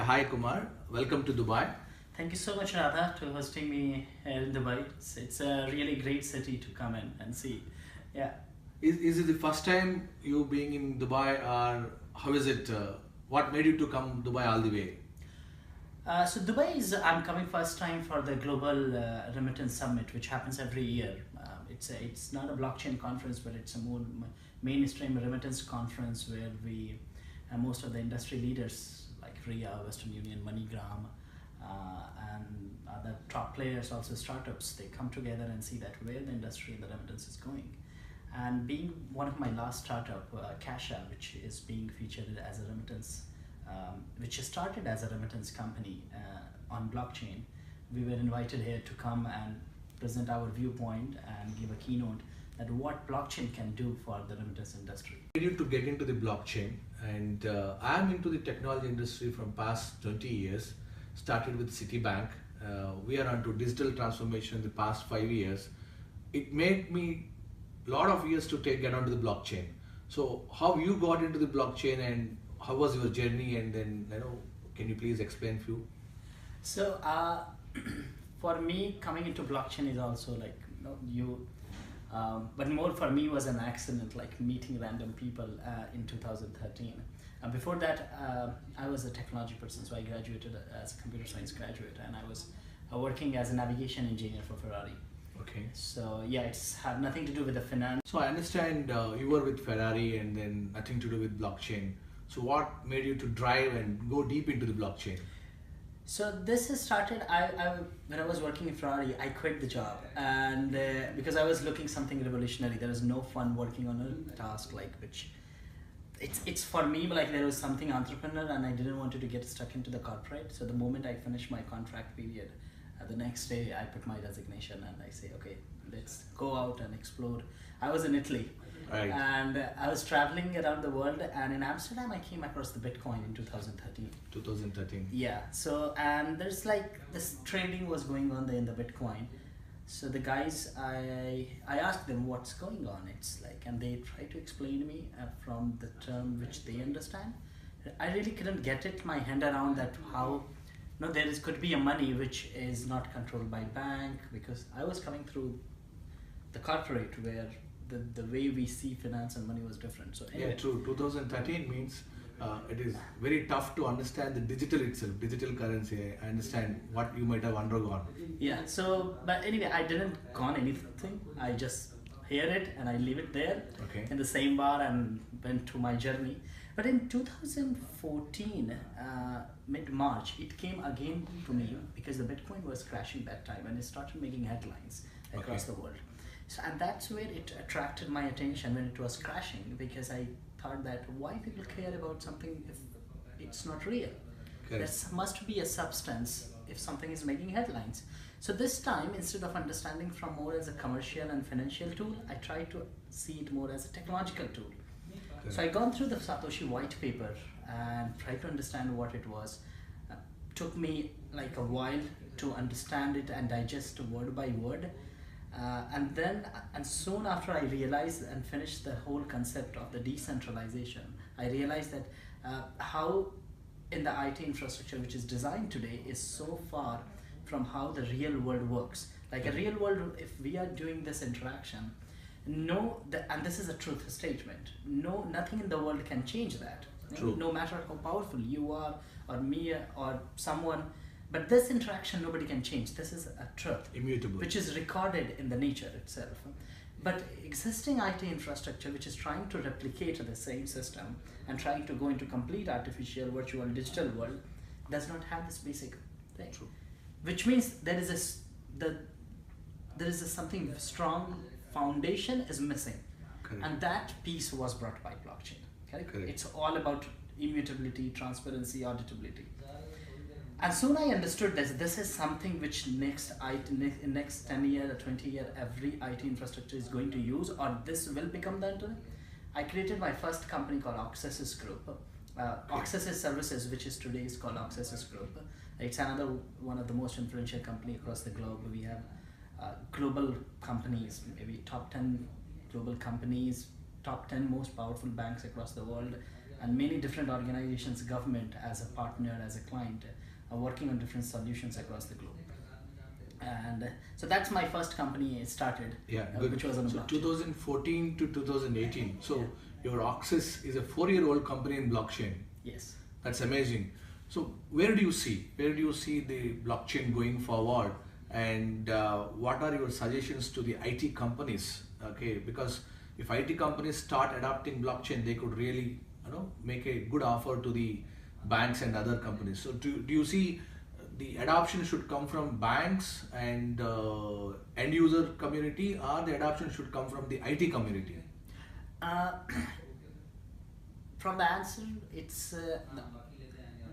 Hi Kumar, welcome to Dubai. Thank you so much, Radha, to hosting me here in Dubai. It's a really great city to come in and see. Yeah. Is it the first time you being in Dubai, or how is it? What made you to come Dubai all the way? So Dubai I'm coming first time for the Global Remittance Summit, which happens every year. It's not a blockchain conference, but it's a more mainstream remittance conference where most of the industry leaders like RIA, Western Union, MoneyGram, and other top players, also startups, they come together and see that where the industry and the remittance is going. And being one of my last startup, Cashaa, which is being featured as a remittance, which started as a remittance company on blockchain, we were invited here to come and present our viewpoint and give a keynote that what blockchain can do for the remittance industry. I need to get into the blockchain, and I'm into the technology industry from past 20 years. Started with Citibank. We are onto digital transformation in the past 5 years. It made me a lot of years to get onto the blockchain. So how you got into the blockchain and how was your journey, and then can you please explain few? So for me, coming into blockchain is also like but more for me was an accident, like meeting random people in 2013. Before that, I was a technology person, so I graduated as a computer science graduate, and I was working as a navigation engineer for Ferrari. Okay. So yeah, it's had nothing to do with the finance. So I understand you were with Ferrari and then nothing to do with blockchain. So what made you to drive and go deep into the blockchain? So this has started, when I was working in Ferrari, I quit the job, and because I was looking something revolutionary. There was no fun working on a task which it's for me, like there was something entrepreneur, and I didn't want to get stuck into the corporate. So the moment I finished my contract period, the next day I put my resignation and I say, okay, let's go out and explore. I was in Italy. Right. And I was traveling around the world, and in Amsterdam I came across the Bitcoin in 2013. 2013. Yeah. So and there's this trading was going on there in the Bitcoin. So the guys, I asked them what's going on. It's and they try to explain to me from the term which they understand. I really couldn't get my hand around that how. No, could be a money which is not controlled by bank, because I was coming through the corporate where the way we see finance and money was different. So anyway. Yeah, true. 2013 means it is very tough to understand the digital itself, digital currency. I understand what you might have undergone. Yeah. So, but anyway, I didn't con anything. I just hear it and I leave it there in the same bar and went to my journey. But in 2014, mid-March, it came again to me because the Bitcoin was crashing that time and it started making headlines across the world. So, and that's where it attracted my attention when it was crashing, because I thought that why people care about something if it's not real? There must be a substance if something is making headlines. So this time, instead of understanding from more as a commercial and financial tool, I tried to see it more as a technological tool. So I gone through the Satoshi white paper and tried to understand what it was. Took me a while to understand it and digest word by word. And soon after I realized and finished the whole concept of the decentralization, I realized that how in the IT infrastructure which is designed today is so far from how the real world works. Like a real world, if we are doing this interaction, and this is a truth statement, nothing in the world can change that. No matter how powerful you are or me or someone, but this interaction nobody can change. This is a truth, immutable, which is recorded in the nature itself. But existing IT infrastructure which is trying to replicate the same system and trying to go into complete artificial, virtual, digital world does not have this basic thing. True. Which means there is something strong foundation is missing. Correct. And that piece was brought by blockchain. Correct? It's all about immutability, transparency, auditability. And soon I understood this is something which next 10 year or 20 year every IT infrastructure is going to use, or this will become the internet. I created my first company called Auxesis Group. Auxesis Services, which is today is called Auxesis Group. It's another one of the most influential company across the globe. We have global companies, maybe top 10 global companies, top 10 most powerful banks across the world, and many different organizations, government as a partner, as a client, are working on different solutions across the globe. And so that's my first company started, which was on blockchain. 2014 to 2018. So your Auxesis is a 4-year-old company in blockchain. Yes. That's amazing. So where do you see the blockchain going forward, and what are your suggestions to the IT companies? Okay, because if IT companies start adopting blockchain, they could really make a good offer to the banks and other companies. So do you see the adoption should come from banks and end user community, or the adoption should come from the IT community? From the answer, it's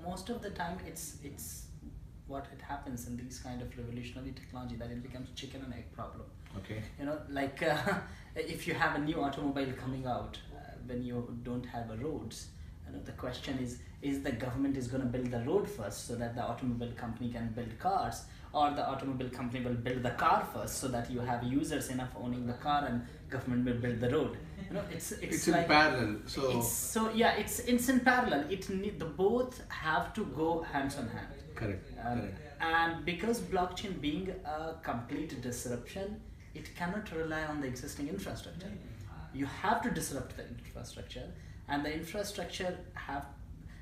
most of the time it's what it happens in these kind of revolutionary technology, that it becomes chicken and egg problem. Okay. Like if you have a new automobile coming out, when you don't have a roads, the question is the government is going to build the road first so that the automobile company can build cars, or the automobile company will build the car first so that you have users enough owning the car and government will build the road? It's like, in parallel. It's in parallel. The both have to go hands on hand. Correct. And because blockchain being a complete disruption, it cannot rely on the existing infrastructure. You have to disrupt the infrastructure, and the infrastructure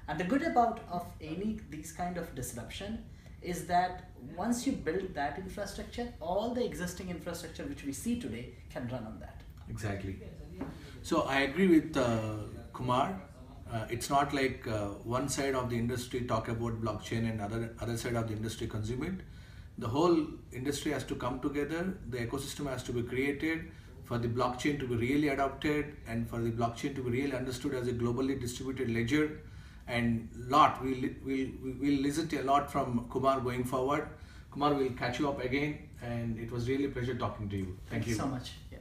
and the good about of these kind of disruption is that once you build that infrastructure, all the existing infrastructure which we see today can run on that. Exactly. So I agree with Kumar. It's not like one side of the industry talk about blockchain and other side of the industry consume it. The whole industry has to come together. The ecosystem has to be created for the blockchain to be really adopted, and for the blockchain to be really understood as a globally distributed ledger. And we'll listen to a lot from Kumar going forward. Kumar, will catch you up again, and it was really a pleasure talking to you. Thank you so much. Yeah.